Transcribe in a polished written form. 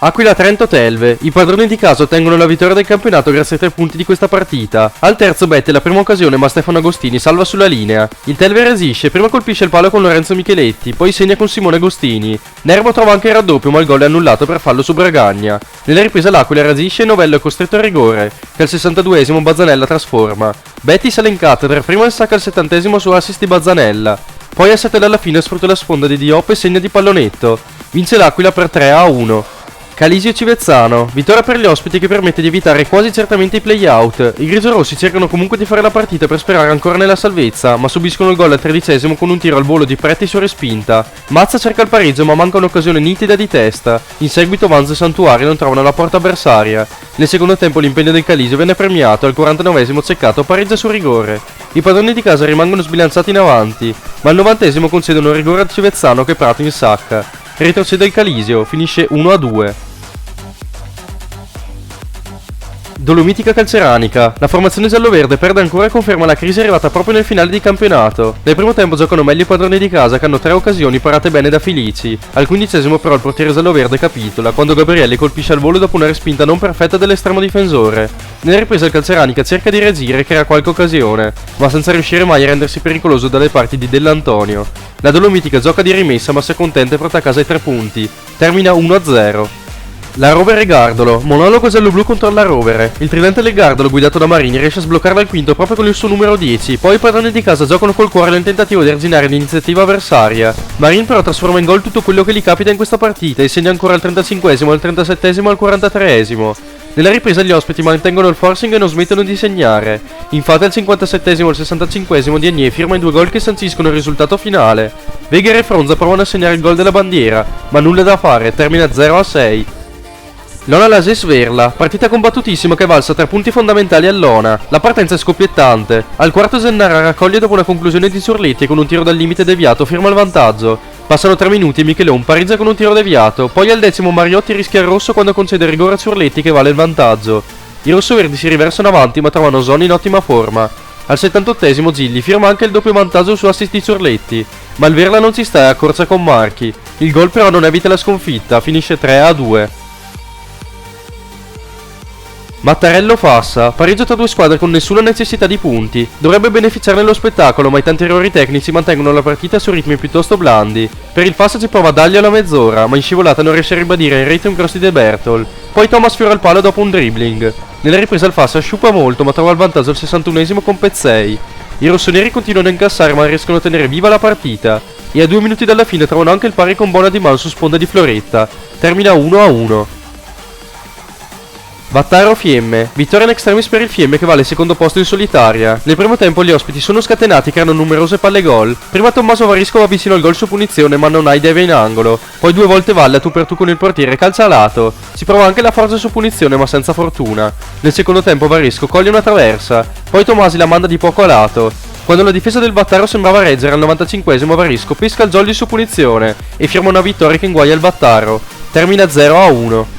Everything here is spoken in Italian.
Aquila Trento Telve. I padroni di casa ottengono la vittoria del campionato grazie ai 3 punti di questa partita. Al terzo Bette la prima occasione ma Stefano Agostini salva sulla linea. Il Telve reagisce, prima colpisce il palo con Lorenzo Micheletti, poi segna con Simone Agostini. Nervo trova anche il raddoppio ma il gol è annullato per fallo su Bragagna. Nella ripresa l'Aquila reagisce e Novello è costretto al rigore, che al 62esimo Bazzanella trasforma. Betti sale in cattedra, prima il sacca al 70esimo su assist di Bazzanella. Poi al 7 dalla fine sfrutta la sponda di Diop e segna di pallonetto. Vince l'Aquila per 3-1. Calisio Civezzano, vittoria per gli ospiti che permette di evitare quasi certamente i play-out. I grigiorossi cercano comunque di fare la partita per sperare ancora nella salvezza, ma subiscono il gol al 13esimo con un tiro al volo di Pretti su respinta. Mazza cerca il pareggio ma manca un'occasione nitida di testa. In seguito Vanzo e Santuari non trovano la porta avversaria. Nel secondo tempo l'impegno del Calisio viene premiato, al 49esimo Ceccato pareggia su rigore. I padroni di casa rimangono sbilanciati in avanti, ma al 90esimo concedono un rigore a Civezzano che Prato insacca. Retrocede il Calisio, finisce 1-2. Dolomitica Calceranica. La formazione gialloverde perde ancora e conferma la crisi arrivata proprio nel finale di campionato. Nel primo tempo giocano meglio i padroni di casa che hanno 3 occasioni parate bene da Filici. Al 15esimo però il portiere gialloverde capitola quando Gabrielli colpisce al volo dopo una respinta non perfetta dell'estremo difensore. Nella ripresa il Calceranica cerca di reagire e crea qualche occasione, ma senza riuscire mai a rendersi pericoloso dalle parti di Dell'Antonio. La Dolomitica gioca di rimessa ma si accontenta e porta a casa i 3 punti. Termina 1-0. La Rovere Gardolo, monologo giallo-blu contro la Rovere. Il tridente del Gardolo guidato da Marini riesce a sbloccarla al quinto proprio con il suo numero 10, poi i padroni di casa giocano col cuore nel tentativo di arginare l'iniziativa avversaria. Marin però trasforma in gol tutto quello che gli capita in questa partita e segna ancora al 35esimo, al 37esimo e al 43esimo. Nella ripresa gli ospiti mantengono il forcing e non smettono di segnare. Infatti al 57esimo e al 65esimo Diagne firma i 2 gol che sanciscono il risultato finale. Vegher e Fronza provano a segnare il gol della bandiera, ma nulla da fare, termina 0-6. Lona Lase Sverla, partita combattutissima che valsa 3 punti fondamentali all'Ona. La partenza è scoppiettante. Al quarto Zennara raccoglie dopo una conclusione di Ciurletti e con un tiro dal limite deviato firma il vantaggio. Passano 3 minuti e Michelon pareggia con un tiro deviato. Poi al 10° Mariotti rischia il rosso quando concede il rigore a Ciurletti che vale il vantaggio. I rossoverdi si riversano avanti ma trovano Zoni in ottima forma. Al 78esimo Gilli firma anche il doppio vantaggio su assist di Ciurletti. Ma il Verla non ci sta e accorcia con Marchi. Il gol però non evita la sconfitta, finisce 3-2. Mattarello Fassa, pareggio tra 2 squadre con nessuna necessità di punti. Dovrebbe beneficiarne lo spettacolo, ma i tanti errori tecnici mantengono la partita su ritmi piuttosto blandi. Per il Fassa ci prova Daglio alla mezz'ora, ma in scivolata non riesce a ribadire in rete un cross di De Bertol. Poi Thomas fiora il palo dopo un dribbling. Nella ripresa il Fassa sciupa molto, ma trova il vantaggio al 61esimo con Pezzei. I rossoneri continuano a incassare, ma riescono a tenere viva la partita. E a 2 minuti dalla fine trovano anche il pari con Bona di Man su sponda di Floretta. Termina 1-1. Vattaro Fiemme, vittoria in extremis per il Fiemme che va al secondo posto in solitaria. Nel primo tempo gli ospiti sono scatenati che hanno numerose palle gol. Prima Tommaso Varisco va vicino al gol su punizione ma non hai deve in angolo. Poi 2 volte Valle a tu per tu con il portiere calcia a lato. Si prova anche la forza su punizione ma senza fortuna. Nel secondo tempo Varisco coglie una traversa. Poi Tomasi la manda di poco a lato. Quando la difesa del Vattaro sembrava reggere al 95esimo Varisco pesca il Jolly su punizione e firma una vittoria che inguaglia il Vattaro. Termina 0-1.